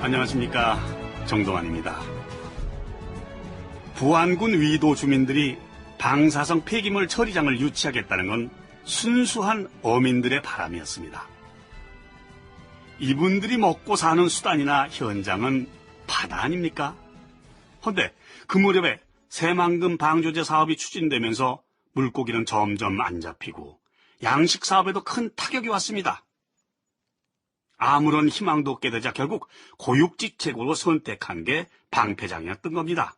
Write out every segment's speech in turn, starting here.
안녕하십니까, 정동환입니다. 부안군 위도 주민들이 방사성 폐기물 처리장을 유치하겠다는 건 순수한 어민들의 바람이었습니다. 이분들이 먹고 사는 수단이나 현장은 바다 아닙니까? 헌데 그 무렵에 새만금 방조제 사업이 추진되면서 물고기는 점점 안 잡히고 양식 사업에도 큰 타격이 왔습니다. 아무런 희망도 없게 되자 결국 고육지책으로 선택한 게 방패장이었던 겁니다.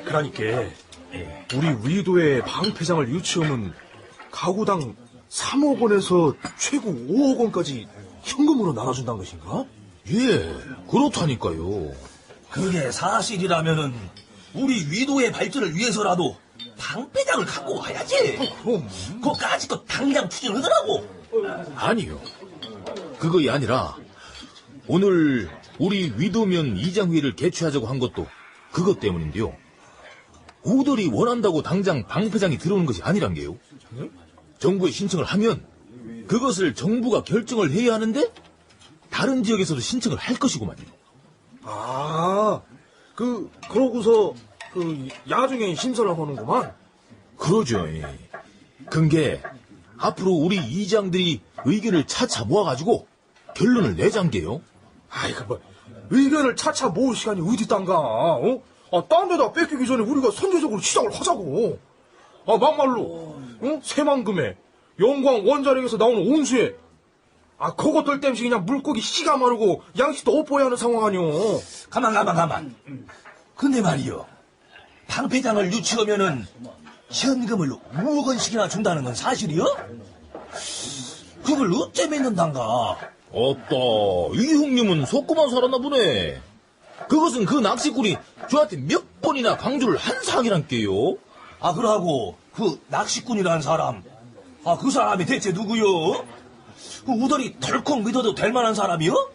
그러니까 우리 위도에 방패장을 유치하면 가구당 3억 원에서 최고 5억 원까지 현금으로 나눠준다는 것인가? 예, 그렇다니까요. 그게 사실이라면은 우리 위도의 발전을 위해서라도 방패장을 갖고 와야지. 그럼 그거까지도 당장 추진하더라고. 아니요. 그거이 아니라 오늘 우리 위도면 이장회를 개최하자고 한 것도 그것 때문인데요. 우들이 원한다고 당장 방패장이 들어오는 것이 아니란 게요. 정부에 신청을 하면 그것을 정부가 결정을 해야 하는데 다른 지역에서도 신청을 할 것이구만요. 그러고서 야중에 심사를 하는구만. 그러죠. 근게 앞으로 우리 이장들이 의견을 차차 모아가지고 결론을 내자는 게요. 의견을 차차 모을 시간이 어디 딴가, 딴 데다 뺏기기 전에 우리가 선제적으로 시작을 하자고. 막말로, 새만금에, 영광 원자력에서 나오는 온수에, 그것들 때문에 그냥 물고기 씨가 마르고 양식도 엎어야 하는 상황 아니오. 가만. 근데 말이요. 방패장을 유치하면은 현금을 5억 원씩이나 준다는 건 사실이요? 그걸 어째 맺는단가? 없다. 이 형님은 속고만 살았나 보네. 그것은 그 낚시꾼이 저한테 몇 번이나 강조를 한 사항이란 게요. 그러고 그 낚시꾼이라는 사람, 그 사람이 대체 누구요? 그 우덜이 덜컥 믿어도 될 만한 사람이요?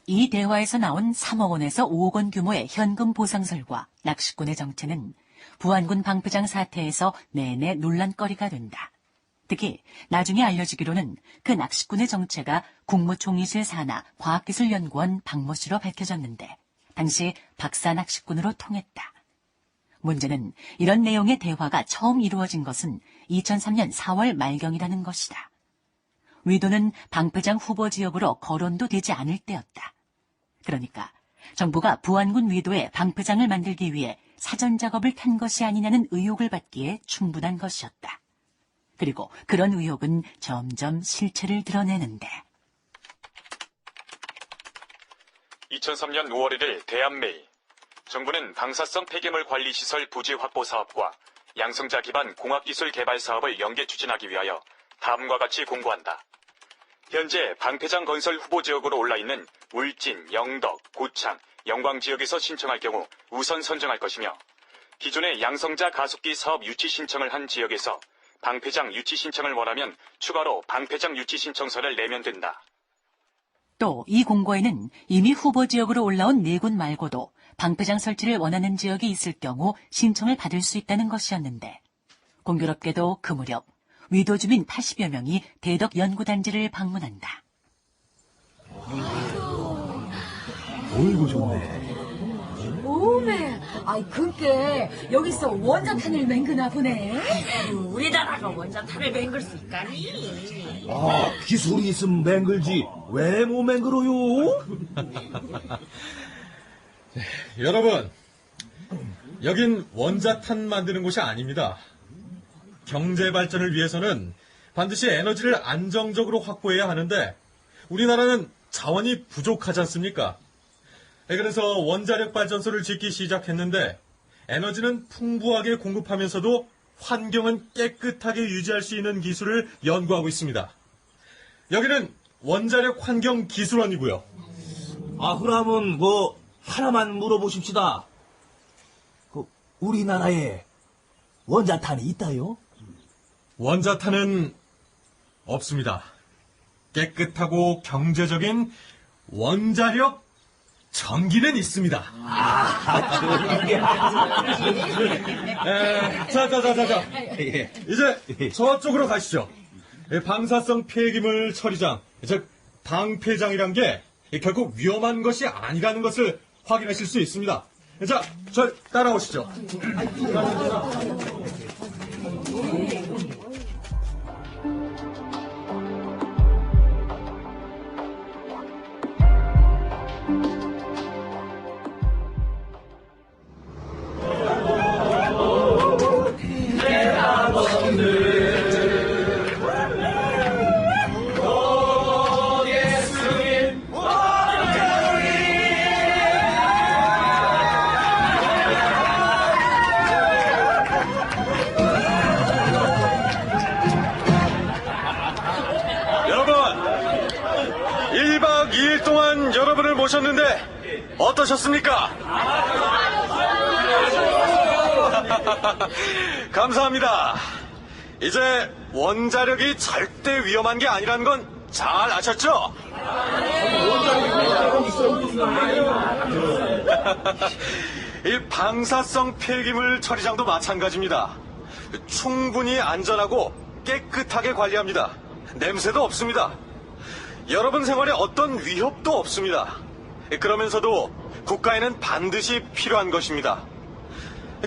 이 대화에서 나온 3억 원에서 5억 원 규모의 현금 보상설과 낚시꾼의 정체는 부안군 방패장 사태에서 내내 논란거리가 된다. 특히 나중에 알려지기로는 그 낚시꾼의 정체가 국무총리실 산하 과학기술연구원 박모 씨로 밝혀졌는데 당시 박사 낚시꾼으로 통했다. 문제는 이런 내용의 대화가 처음 이루어진 것은 2003년 4월 말경이라는 것이다. 위도는 방패장 후보 지역으로 거론도 되지 않을 때였다. 그러니까 정부가 부안군 위도에 방패장을 만들기 위해 사전 작업을 탄 것이 아니냐는 의혹을 받기에 충분한 것이었다. 그리고 그런 의혹은 점점 실체를 드러내는데 2003년 5월 1일 대한메일. 정부는 방사성 폐기물 관리시설 부지 확보 사업과 양성자 기반 공학기술 개발 사업을 연계 추진하기 위하여 다음과 같이 공고한다. 현재 방패장 건설 후보 지역으로 올라있는 울진, 영덕, 고창, 영광 지역에서 신청할 경우 우선 선정할 것이며 기존의 양성자 가속기 사업 유치 신청을 한 지역에서 방패장 유치 신청을 원하면 추가로 방패장 유치 신청서를 내면 된다. 또 이 공고에는 이미 후보 지역으로 올라온 4곳 말고도 방패장 설치를 원하는 지역이 있을 경우 신청을 받을 수 있다는 것이었는데 공교롭게도 그 무렵 위도 주민 80여 명이 대덕 연구단지를 방문한다. 어이구 좋네. 오메, 그게 여기서 원자탄을 맹그나 보네. 우리나라가 원자탄을 맹글 수 있다니. 기술이 있으면 맹글지 왜 못 맹글어요? 여러분, 여긴 원자탄 만드는 곳이 아닙니다. 경제 발전을 위해서는 반드시 에너지를 안정적으로 확보해야 하는데 우리나라는 자원이 부족하지 않습니까? 그래서 원자력 발전소를 짓기 시작했는데 에너지는 풍부하게 공급하면서도 환경은 깨끗하게 유지할 수 있는 기술을 연구하고 있습니다. 여기는 원자력 환경기술원이고요. 그러면 하나만 물어보십시다. 우리나라에 원자탄이 있다요? 원자탄은 없습니다. 깨끗하고 경제적인 원자력 전기는 있습니다. 자. 이제 저쪽으로 가시죠. 방사성 폐기물 처리장, 즉 방폐장이란 게 결국 위험한 것이 아니라는 것을 확인하실 수 있습니다. 자, 저 따라오시죠. 여러분, 1박 2일 동안 여러분을 모셨는데 어떠셨습니까? 감사합니다. 이제 원자력이 절대 위험한 게 아니라는 건 잘 아셨죠? 이 방사성 폐기물 처리장도 마찬가지입니다. 충분히 안전하고 깨끗하게 관리합니다. 냄새도 없습니다. 여러분 생활에 어떤 위협도 없습니다. 그러면서도 국가에는 반드시 필요한 것입니다.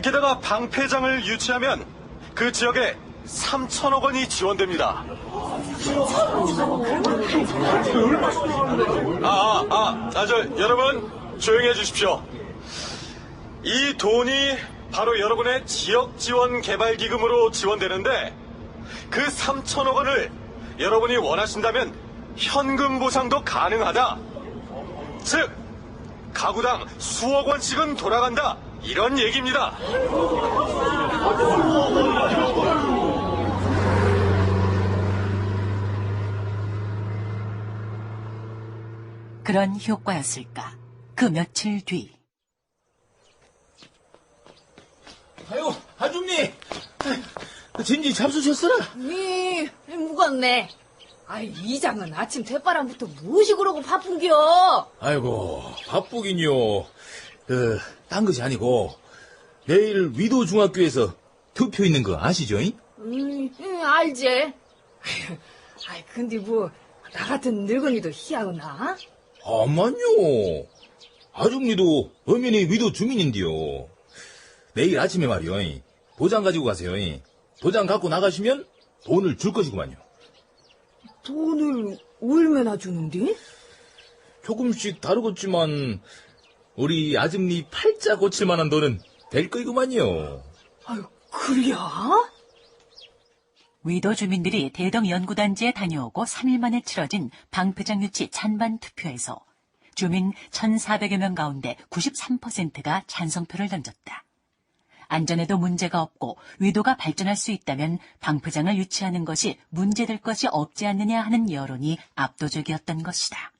게다가 방폐장을 유치하면 그 지역에 3천억 원이 지원됩니다. 여러분 조용히 해주십시오. 이 돈이 바로 여러분의 지역지원개발기금으로 지원되는데 그 3천억 원을 여러분이 원하신다면 현금 보상도 가능하다. 즉 가구당 수억 원씩은 돌아간다. 이런 얘기입니다. 그런 효과였을까? 그 며칠 뒤. 아유, 아줌니! 진지 잡수셨어라? 무겁네. 이장은 아침 대바람부터 무엇이 그러고 바쁜겨? 아이고, 바쁘긴요. 딴 것이 아니고, 내일 위도 중학교에서 투표 있는 거 아시죠? 알지. 근데 나 같은 늙은이도 희하구나. 아만요. 아줌니도 엄연히 위도 주민인데요. 내일 아침에 말이요. 도장 가지고 가세요. 도장 갖고 나가시면 돈을 줄 것이구만요. 돈을 얼마나 주는데? 조금씩 다르겠지만 우리 아줌니 팔자 고칠 만한 돈은 될 거이구만요. 그래야? 위도 주민들이 대덕 연구단지에 다녀오고 3일 만에 치러진 방패장 유치 찬반 투표에서 주민 1,400여 명 가운데 93%가 찬성표를 던졌다. 안전에도 문제가 없고 위도가 발전할 수 있다면 방패장을 유치하는 것이 문제될 것이 없지 않느냐 하는 여론이 압도적이었던 것이다.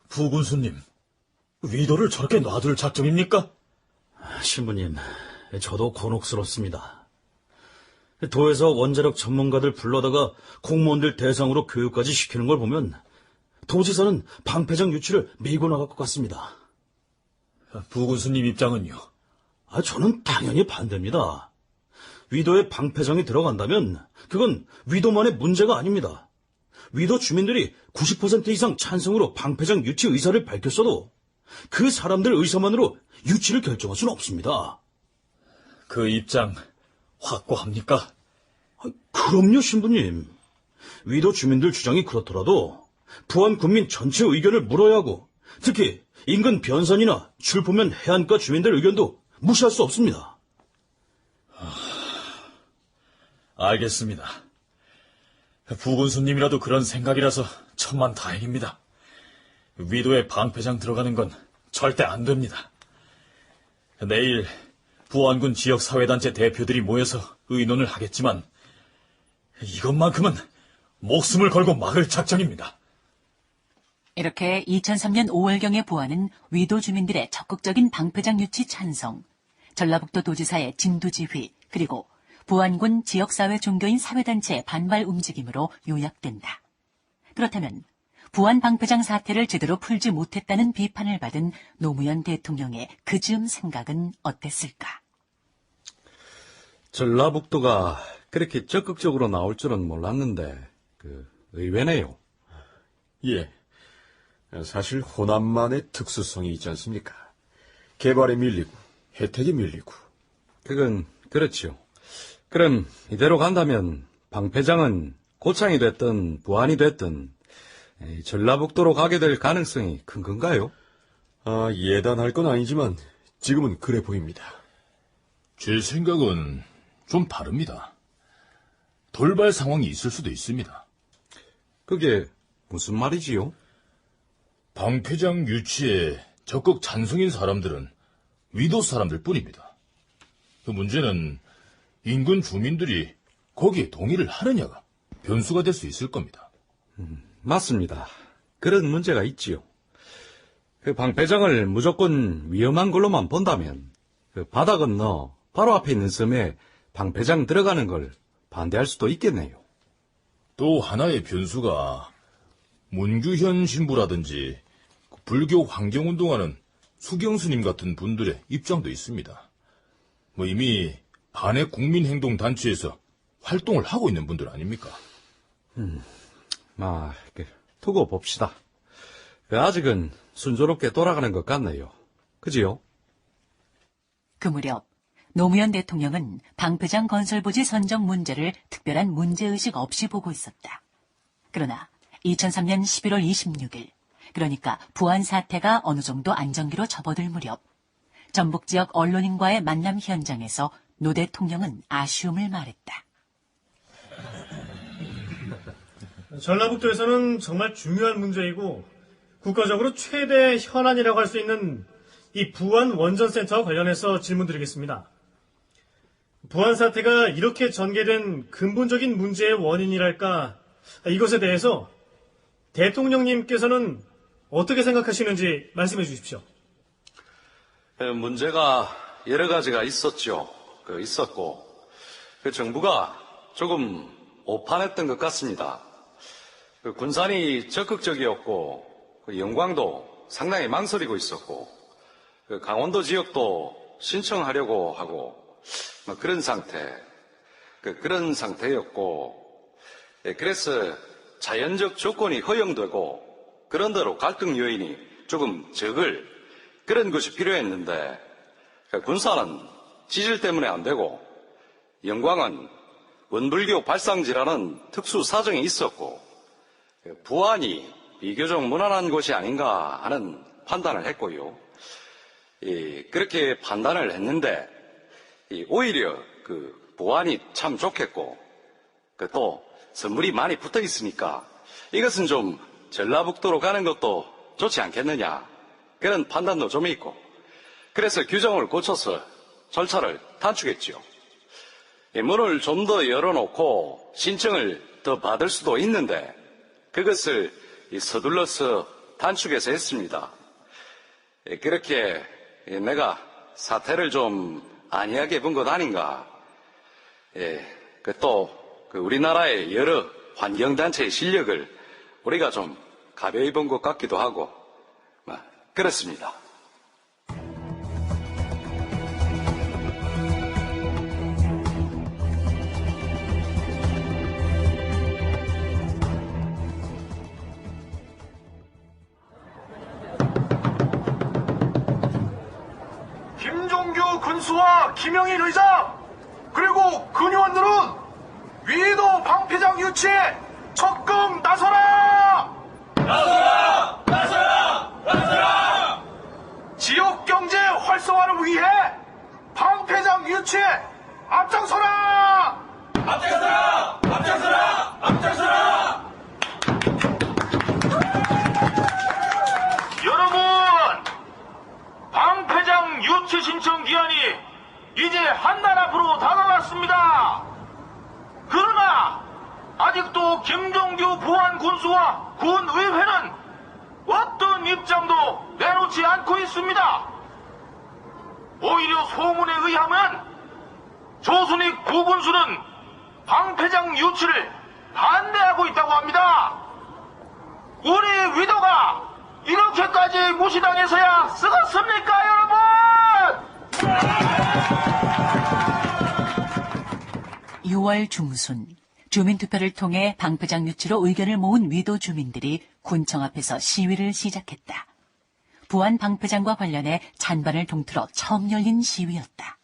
부군수님, 위도를 저렇게 놔둘 작정입니까? 신부님, 저도 곤혹스럽습니다. 도에서 원자력 전문가들 불러다가 공무원들 대상으로 교육까지 시키는 걸 보면 도지사는 방패장 유치를 밀고 나갈 것 같습니다. 부군수님 입장은요? 저는 당연히 반대입니다. 위도에 방패장이 들어간다면 그건 위도만의 문제가 아닙니다. 위도 주민들이 90% 이상 찬성으로 방패장 유치 의사를 밝혔어도 그 사람들 의사만으로 유치를 결정할 수는 없습니다. 그 입장 확고합니까? 그럼요, 신부님. 위도 주민들 주장이 그렇더라도 부안 군민 전체 의견을 물어야 하고 특히 인근 변산이나 출포면 해안가 주민들 의견도 무시할 수 없습니다. 알겠습니다. 부군수님이라도 그런 생각이라서 천만다행입니다. 위도에 방패장 들어가는 건 절대 안 됩니다. 내일 부안군 지역사회단체 대표들이 모여서 의논을 하겠지만 이것만큼은 목숨을 걸고 막을 작정입니다. 이렇게 2003년 5월경에 부안은 위도 주민들의 적극적인 방패장 유치 찬성, 전라북도 도지사의 진두지휘 그리고 부안군 지역사회 종교인 사회단체의 반발 움직임으로 요약된다. 그렇다면 부안 방패장 사태를 제대로 풀지 못했다는 비판을 받은 노무현 대통령의 그 즈음 생각은 어땠을까? 전라북도가 그렇게 적극적으로 나올 줄은 몰랐는데 의외네요. 예. 사실 호남만의 특수성이 있지 않습니까? 개발에 밀리고 혜택에 밀리고. 그건 그렇지요. 그럼 이대로 간다면 방패장은 고창이 됐든 부안이 됐든 전라북도로 가게 될 가능성이 큰 건가요? 예단할 건 아니지만 지금은 그래 보입니다. 제 생각은 좀 다릅니다. 돌발 상황이 있을 수도 있습니다. 그게 무슨 말이지요? 방패장 유치에 적극 찬성인 사람들은 위도 사람들 뿐입니다. 그 문제는 인근 주민들이 거기에 동의를 하느냐가 변수가 될 수 있을 겁니다. 맞습니다. 그런 문제가 있지요. 그 방패장을 무조건 위험한 걸로만 본다면 그 바다 건너 바로 앞에 있는 섬에 방패장 들어가는 걸 반대할 수도 있겠네요. 또 하나의 변수가 문규현 신부라든지 불교 환경운동하는 수경스님 같은 분들의 입장도 있습니다. 이미 반의 국민행동단체에서 활동을 하고 있는 분들 아닙니까? 두고 봅시다. 아직은 순조롭게 돌아가는 것 같네요. 그지요? 그 무렵 노무현 대통령은 방패장 건설 부지 선정 문제를 특별한 문제의식 없이 보고 있었다. 그러나 2003년 11월 26일, 그러니까 부안 사태가 어느 정도 안정기로 접어들 무렵 전북 지역 언론인과의 만남 현장에서 노 대통령은 아쉬움을 말했다. 전라북도에서는 정말 중요한 문제이고 국가적으로 최대 현안이라고 할 수 있는 이 부안 원전센터와 관련해서 질문드리겠습니다. 부안 사태가 이렇게 전개된 근본적인 문제의 원인이랄까, 이것에 대해서 대통령님께서는 어떻게 생각하시는지 말씀해 주십시오. 문제가 여러 가지가 있었고, 정부가 조금 오판했던 것 같습니다. 군산이 적극적이었고, 영광도 상당히 망설이고 있었고, 강원도 지역도 신청하려고 하고, 그런 상태였고, 그래서 자연적 조건이 허용되고, 그런대로 갈등 요인이 조금 적을 그런 것이 필요했는데, 군산은 지질 때문에 안 되고, 영광은 원불교 발상지라는 특수 사정이 있었고, 부안이 비교적 무난한 곳이 아닌가 하는 판단을 했고요. 그렇게 판단을 했는데, 오히려 부안이 참 좋겠고, 또 선물이 많이 붙어 있으니까 이것은 좀 전라북도로 가는 것도 좋지 않겠느냐, 그런 판단도 좀 있고, 그래서 규정을 고쳐서 절차를 단축했죠. 문을 좀 더 열어놓고 신청을 더 받을 수도 있는데 그것을 서둘러서 단축해서 했습니다. 그렇게 내가 사태를 좀 안이하게 본 것 아닌가. 또 우리나라의 여러 환경단체의 실력을 우리가 좀 가벼이 본 것 같기도 하고 그렇습니다. 김종규 군수와 김영일 의장 그리고 근위원들은 위도 방패장 유치에 적극 나서라! 나서라! 나서라! 나서라! 지역 경제 활성화를 위해 방패장 유치에 앞장서라! 앞장서라! 앞장서라! 앞장서라! 여러분, 방패장 유치 신청 기한이 이제 한 달 앞으로 다가왔습니다. 그러나 아직도 김종규 부안 군수와 군의회는 어떤 입장도 내놓지 않고 있습니다. 오히려 소문에 의하면 조순익 부군수는 방패장 유치를 반대하고 있다고 합니다. 우리 위도가 이렇게까지 무시당해서야 쓰겠습니까, 여러분? 6월 중순 주민투표를 통해 방패장 유치로 의견을 모은 위도 주민들이 군청 앞에서 시위를 시작했다. 부안 방패장과 관련해 찬반을 동틀어 처음 열린 시위였다.